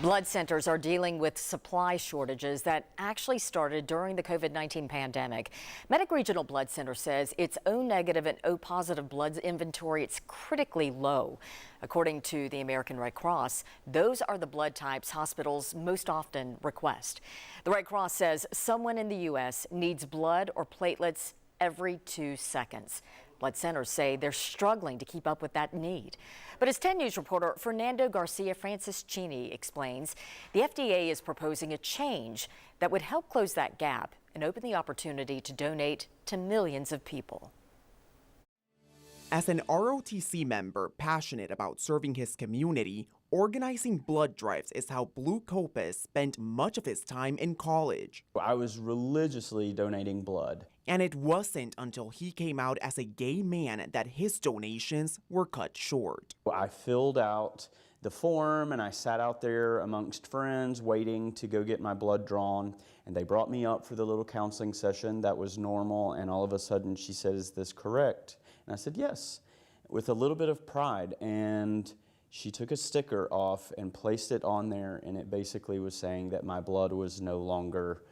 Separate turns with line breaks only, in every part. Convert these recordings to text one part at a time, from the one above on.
Blood centers are dealing with supply shortages that actually started during the COVID-19 pandemic. Medic Regional Blood Center says its O negative and O positive blood inventory is critically low. According to the American Red Cross, those are the blood types hospitals most often request. The Red Cross says someone in the U.S. needs blood or platelets every 2 seconds. Blood centers say they're struggling to keep up with that need. But as 10 News reporter Fernando Garcia Franceschini explains, the FDA is proposing a change that would help close that gap and open the opportunity to donate to millions of people.
As an ROTC member passionate about serving his community, organizing blood drives is how Blue Copus spent much of his time in college.
I was religiously donating blood.
And it wasn't until he came out as a gay man that his donations were cut short.
I filled out the form and I sat out there amongst friends waiting to go get my blood drawn. And they brought me up for the little counseling session that was normal. And all of a sudden she said, "Is this correct?" And I said, "Yes," with a little bit of pride. And she took a sticker off and placed it on there, and it basically was saying that my blood was no longer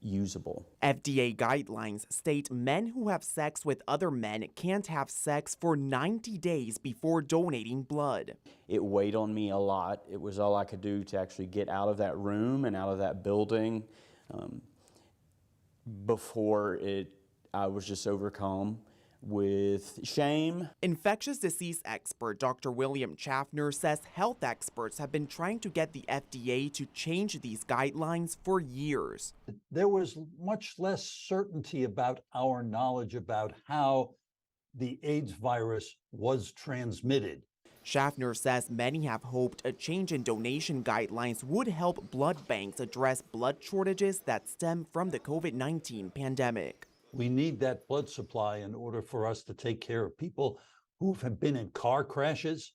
usable.
FDA guidelines state men who have sex with other men can't have sex for 90 days before donating blood.
It weighed on me a lot. It was all I could do to actually get out of that room and out of that building. I was just overcome with shame.
Infectious disease expert Dr. William Schaffner says health experts have been trying to get the FDA to change these guidelines for years.
There was much less certainty about our knowledge about how the AIDS virus was transmitted.
Schaffner says many have hoped a change in donation guidelines would help blood banks address blood shortages that stem from the COVID-19 pandemic.
We need that blood supply in order for us to take care of people who have been in car crashes,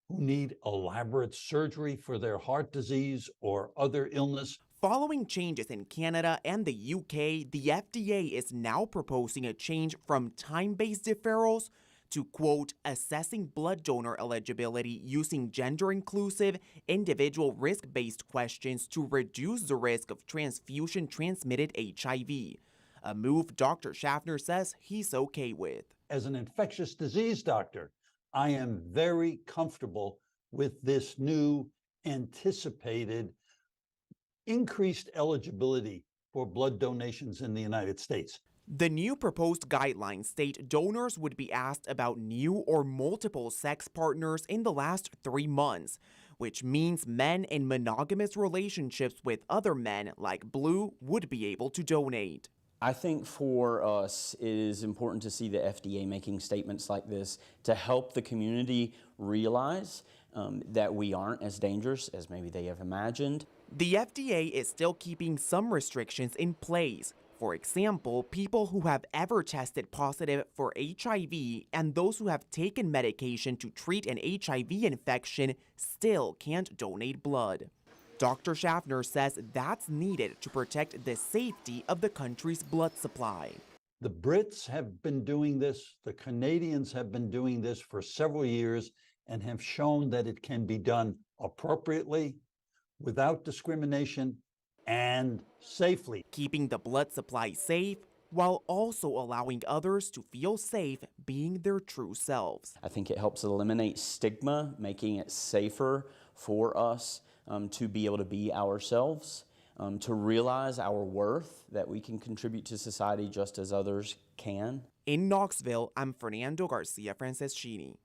who need elaborate surgery for their heart disease or other illness.
Following changes in Canada and the UK, the FDA is now proposing a change from time-based deferrals to, quote, assessing blood donor eligibility using gender-inclusive, individual risk-based questions to reduce the risk of transfusion-transmitted HIV. A move Dr. Schaffner says he's okay with.
As an infectious disease doctor, I am very comfortable with this new anticipated increased eligibility for blood donations in the United States.
The new proposed guidelines state donors would be asked about new or multiple sex partners in the last 3 months, which means men in monogamous relationships with other men like Blue would be able to donate.
I think for us, it is important to see the FDA making statements like this to help the community realize that we aren't as dangerous as maybe they have imagined.
The FDA is still keeping some restrictions in place. For example, people who have ever tested positive for HIV and those who have taken medication to treat an HIV infection still can't donate blood. Dr. Schaffner says that's needed to protect the safety of the country's blood supply.
The Brits have been doing this, the Canadians have been doing this for several years and have shown that it can be done appropriately, without discrimination, and safely.
Keeping the blood supply safe while also allowing others to feel safe being their true selves.
I think it helps eliminate stigma, making it safer for us to be able to be ourselves, to realize our worth, that we can contribute to society just as others can.
In Knoxville, I'm Fernando Garcia Franceschini.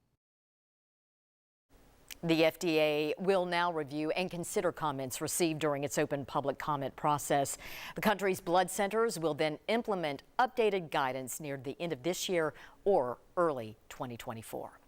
The FDA will now review and consider comments received during its open public comment process. The country's blood centers will then implement updated guidance near the end of this year or early 2024.